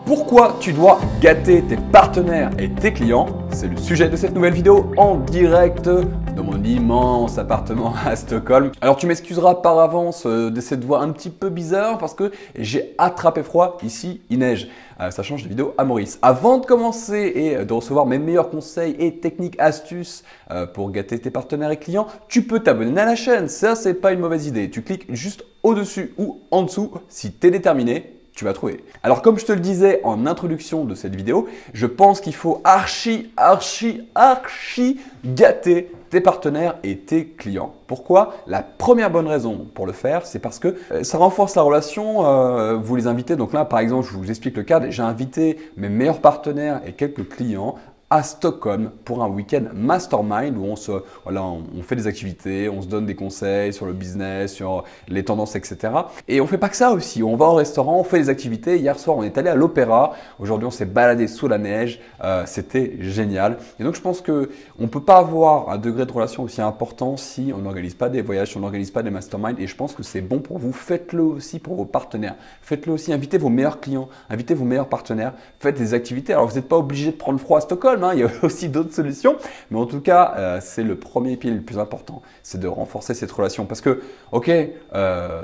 Pourquoi tu dois gâter tes partenaires et tes clients? C'est le sujet de cette nouvelle vidéo en direct dans mon immense appartement à Stockholm. Alors tu m'excuseras par avance de cette voix un petit peu bizarre parce que j'ai attrapé froid. Ici, il neige. Ça change de vidéo à Maurice. Avant de commencer et de recevoir mes meilleurs conseils et techniques, astuces pour gâter tes partenaires et clients, tu peux t'abonner à la chaîne. Ça, c'est pas une mauvaise idée. Tu cliques juste au-dessus ou en dessous si tu es déterminé. Tu vas trouver. Alors comme je te le disais en introduction de cette vidéo, je pense qu'il faut archi gâter tes partenaires et tes clients. Pourquoi? La première bonne raison pour le faire, c'est parce que ça renforce la relation. Vous les invitez, donc là par exemple, je vous explique le cadre, j'ai invité mes meilleurs partenaires et quelques clients à Stockholm pour un week-end mastermind où on fait des activités, on se donne des conseils sur le business, sur les tendances, etc. Et on fait pas que ça aussi, on va au restaurant, on fait des activités. Hier soir, on est allé à l'opéra. Aujourd'hui, on s'est baladé sous la neige. C'était génial. Et donc, je pense que on peut pas avoir un degré de relation aussi important si on n'organise pas des voyages, si on n'organise pas des masterminds. Et je pense que c'est bon pour vous. Faites-le aussi pour vos partenaires. Faites-le aussi. Invitez vos meilleurs clients, invitez vos meilleurs partenaires. Faites des activités. Alors, vous n'êtes pas obligé de prendre froid à Stockholm. Il y a aussi d'autres solutions, mais en tout cas, c'est le premier pilier le plus important, c'est de renforcer cette relation. Parce que, ok,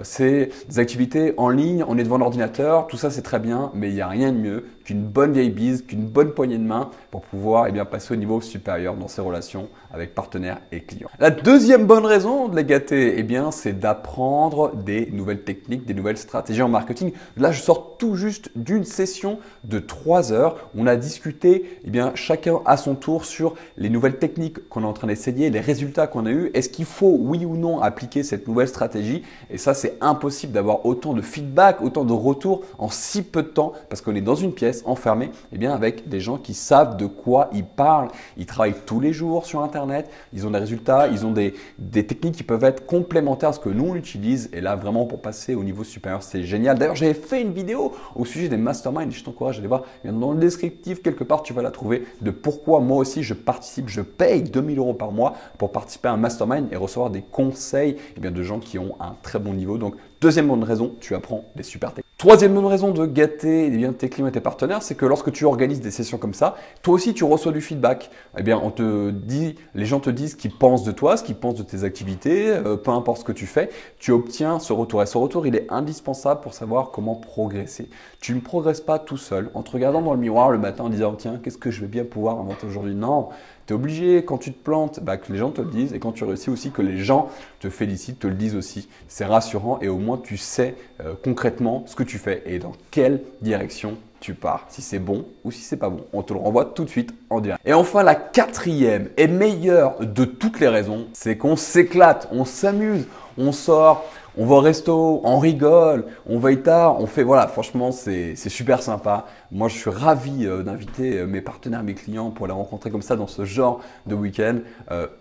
c'est des activités en ligne, on est devant l'ordinateur, tout ça c'est très bien, mais il n'y a rien de mieux qu'une bonne vieille bise, qu'une bonne poignée de main pour pouvoir passer au niveau supérieur dans ses relations avec partenaires et clients. La deuxième bonne raison de les gâter, c'est d'apprendre des nouvelles techniques, des nouvelles stratégies en marketing. Là, je sors tout juste d'une session de 3 heures où on a discuté chacun à son tour sur les nouvelles techniques qu'on est en train d'essayer, les résultats qu'on a eus. Est-ce qu'il faut, oui ou non, appliquer cette nouvelle stratégie? Et ça, c'est impossible d'avoir autant de feedback, autant de retours en si peu de temps parce qu'on est dans une pièce enfermée avec des gens qui savent de quoi ils parlent. Ils travaillent tous les jours sur Internet, ils ont des résultats, ils ont des techniques qui peuvent être complémentaires à ce que nous on utilise. Et là, vraiment, pour passer au niveau supérieur, c'est génial. D'ailleurs, j'avais fait une vidéo au sujet des masterminds et je t'encourage à aller voir. Dans le descriptif, quelque part, tu vas la trouver de pourquoi moi aussi je participe, je paye 2000 € par mois pour participer à un mastermind et recevoir des conseils de gens qui ont un très bon niveau. Donc, deuxième bonne raison, tu apprends des super techniques. Troisième bonne raison de gâter tes clients et tes partenaires, c'est que lorsque tu organises des sessions comme ça, toi aussi tu reçois du feedback. On te dit, les gens te disent ce qu'ils pensent de toi, ce qu'ils pensent de tes activités, peu importe ce que tu fais, tu obtiens ce retour. Et ce retour, il est indispensable pour savoir comment progresser. Tu ne progresses pas tout seul en te regardant dans le miroir le matin en disant tiens, qu'est-ce que je vais bien pouvoir inventer aujourd'hui? Non, tu es obligé quand tu te plantes que les gens te le disent et quand tu réussis aussi que les gens te félicitent, te le disent aussi. C'est rassurant et au moins tu sais concrètement ce que tu fais et dans quelle direction tu pars, si c'est bon ou si c'est pas bon. On te le renvoie tout de suite en direct. Et enfin, la quatrième et meilleure de toutes les raisons, c'est qu'on s'éclate, on s'amuse, on sort, on va au resto, on rigole, on veille tard, on fait, voilà, franchement, c'est super sympa. Moi, je suis ravi d'inviter mes partenaires, mes clients pour les rencontrer comme ça dans ce genre de week-end.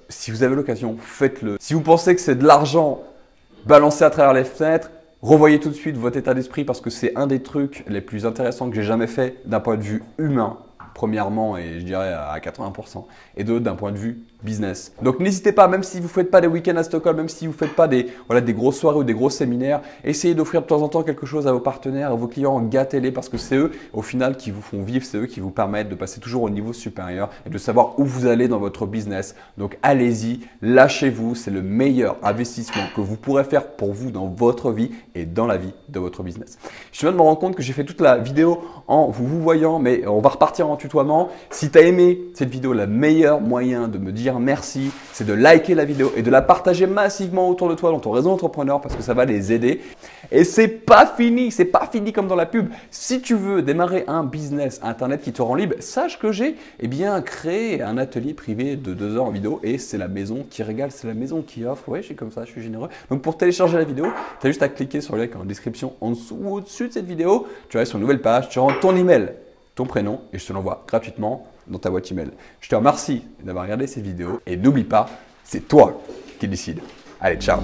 Si vous avez l'occasion, faites-le. Si vous pensez que c'est de l'argent balancé à travers les fenêtres, revoyez tout de suite votre état d'esprit parce que c'est un des trucs les plus intéressants que j'ai jamais fait d'un point de vue humain, premièrement, et je dirais à 80%, et d'autre d'un point de vue business. Donc n'hésitez pas, même si vous ne faites pas des week-ends à Stockholm, même si vous ne faites pas des grosses soirées ou des gros séminaires, essayez d'offrir de temps en temps quelque chose à vos partenaires, à vos clients, gâtez-les parce que c'est eux au final qui vous font vivre, c'est eux qui vous permettent de passer toujours au niveau supérieur et de savoir où vous allez dans votre business. Donc allez-y, lâchez-vous, c'est le meilleur investissement que vous pourrez faire pour vous dans votre vie et dans la vie de votre business. Je viens de me rendre compte que j'ai fait toute la vidéo en vous voyant, mais on va repartir en tutoiement. Si tu as aimé cette vidéo, le meilleur moyen de me dire merci, c'est de liker la vidéo et de la partager massivement autour de toi dans ton réseau d'entrepreneurs parce que ça va les aider. Et c'est pas fini comme dans la pub. Si tu veux démarrer un business internet qui te rend libre, sache que j'ai créé un atelier privé de 2 heures en vidéo et c'est la maison qui régale, c'est la maison qui offre. Ouais, je suis comme ça, je suis généreux. Donc pour télécharger la vidéo, tu as juste à cliquer sur le lien en description en dessous ou au-dessus de cette vidéo. Tu vas sur une nouvelle page, tu rentres ton email, ton prénom et je te l'envoie gratuitement dans ta boîte email. Je te remercie d'avoir regardé cette vidéo et n'oublie pas, c'est toi qui décides. Allez, ciao!